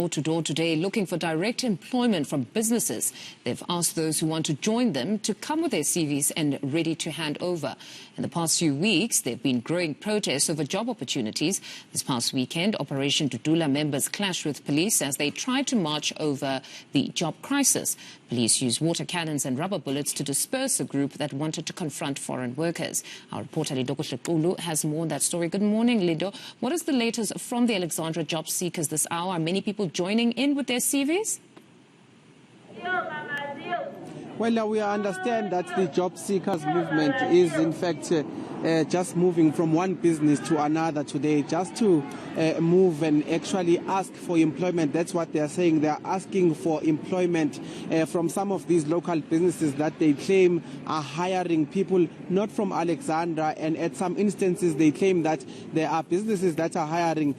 Door-to-door today looking for direct employment from businesses. They've asked those who want to join them to come with their CVs and ready to hand over. In the past few weeks, there have been growing protests over job opportunities. This past weekend, Operation Dudula members clashed with police as they tried to march over the job crisis. Police used water cannons and rubber bullets to disperse a group that wanted to confront foreign workers. Our reporter Lido has more on that story. Good morning, Lido. What is the latest from the Alexandra job seekers this hour? Are many people joining in with their CVs? Well, we understand that the job seekers movement is in fact just moving from one business to another today, just to move and actually ask for employment. That's what they are saying. They are asking for employment from some of these local businesses that they claim are hiring people not from Alexandra, and at some instances they claim that there are businesses that are hiring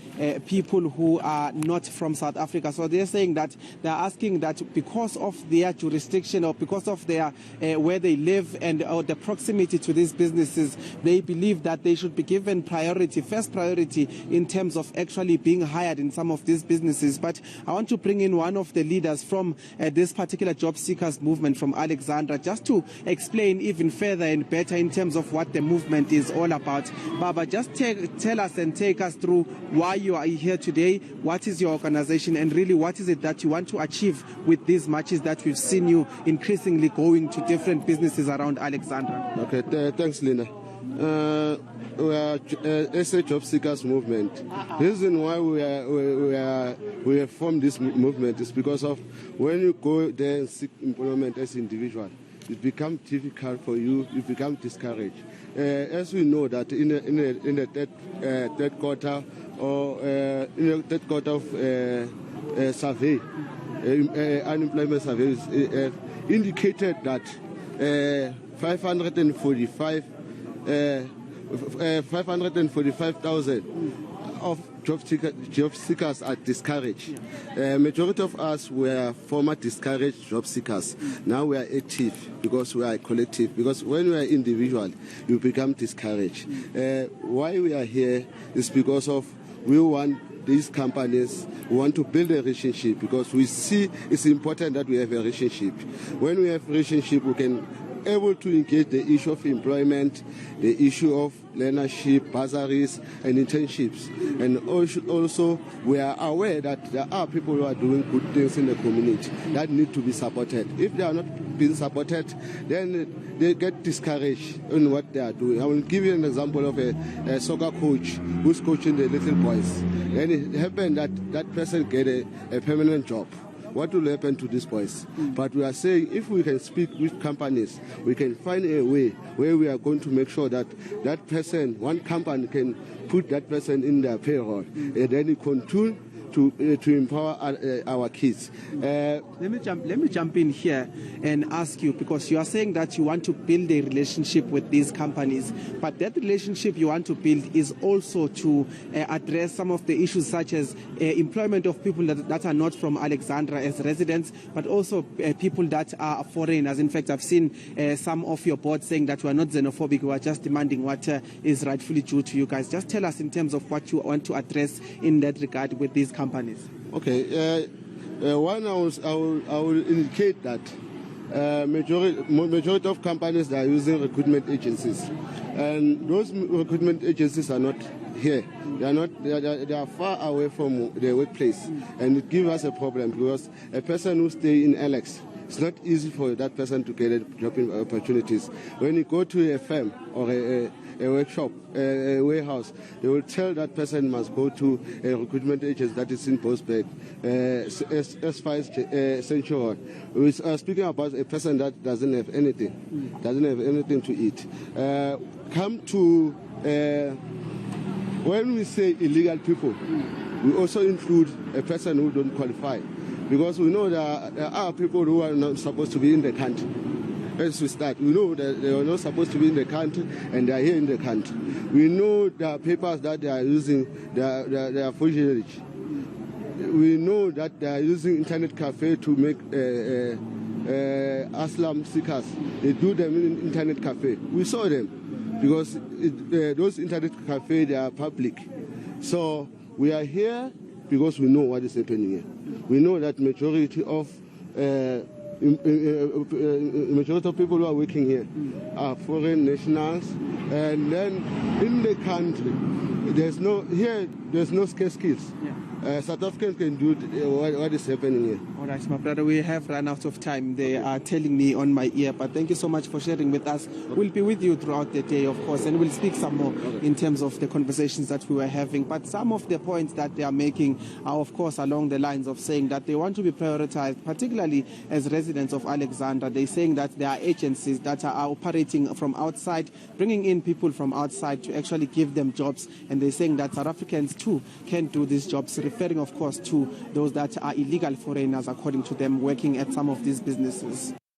people who are not from South Africa. So they're saying that they're asking that because of their jurisdiction or because of their where they live and the proximity to these businesses, they believe that they should be given priority, first priority, in terms of actually being hired in some of these businesses. But I want to bring in one of the leaders from this particular job seekers movement from Alexandra, just to explain even further and better in terms of what the movement is all about. Baba, just tell us and take us through why you are here today, what is your organization, and really what is it that you want to achieve with these marches that we've seen you increasingly going to different businesses around Alexandra. Okay, thanks, Lina. We are SA Job Seekers Movement. The reason why we have formed this movement is because of when you go there and seek employment as an individual, it becomes difficult for you, you become discouraged. As we know that in the third quarter or in the third quarter of survey, unemployment surveys indicated that 545,000 of job seekers are discouraged. Majority of us were former discouraged job seekers. Now we are active because we are a collective. Because when you are individual, you become discouraged. Why we are here is because of we want these companies, we want to build a relationship because we see it's important that we have a relationship. When we have a relationship, we can able to engage the issue of employment, the issue of learnership, bursaries and internships. And also we are aware that there are people who are doing good things in the community that need to be supported. If they are not being supported, then they get discouraged in what they are doing. I will give you an example of a soccer coach who's coaching the little boys. And it happened that that person get a permanent job. What will happen to these boys? But we are saying if we can speak with companies, we can find a way where we are going to make sure that that person, one company can put that person in their payroll, and then we continue to empower our kids. Let me jump in here and ask you, because you are saying that you want to build a relationship with these companies, but that relationship you want to build is also to address some of the issues such as employment of people that are not from Alexandra as residents, but also people that are foreigners. In fact, I've seen some of your boards saying that we are not xenophobic, we are just demanding what is rightfully due to you guys. Just tell us in terms of what you want to address in that regard with these companies. Okay, one I will indicate that majority of companies that are using recruitment agencies, and those recruitment agencies are not here. They are far away from their workplace, and it gives us a problem because a person who stays in Alex, it's not easy for that person to get job opportunities. When you go to a firm or a workshop, a warehouse, they will tell that person must go to a recruitment agency that is in Postbank, as far as Central. We are speaking about a person that doesn't have anything to eat. Come to when we say illegal people, we also include a person who don't qualify, because we know that there are people who are not supposed to be in the country. As we start, we know that they are not supposed to be in the country and they are here in the country. We know the papers that they are using, they are forgeries. We know that they are using internet cafe to make asylum seekers. They do them in internet cafe. We saw them because those internet cafe, they are public. So we are here because we know what is happening here. We know that majority of people who are working here are foreign nationals, and then in the country there's no scarce skills. South Africans can do what is happening here. All right, my brother, we have run out of time. They are telling me on my ear, but thank you so much for sharing with us. We'll be with you throughout the day, of course, and we'll speak some more in terms of the conversations that we were having. But some of the points that they are making are, of course, along the lines of saying that they want to be prioritized, particularly as residents of Alexandra. They're saying that there are agencies that are operating from outside, bringing in people from outside to actually give them jobs, and they're saying that South Africans too can do these jobs, referring, of course, to those that are illegal foreigners, according to them, working at some of these businesses.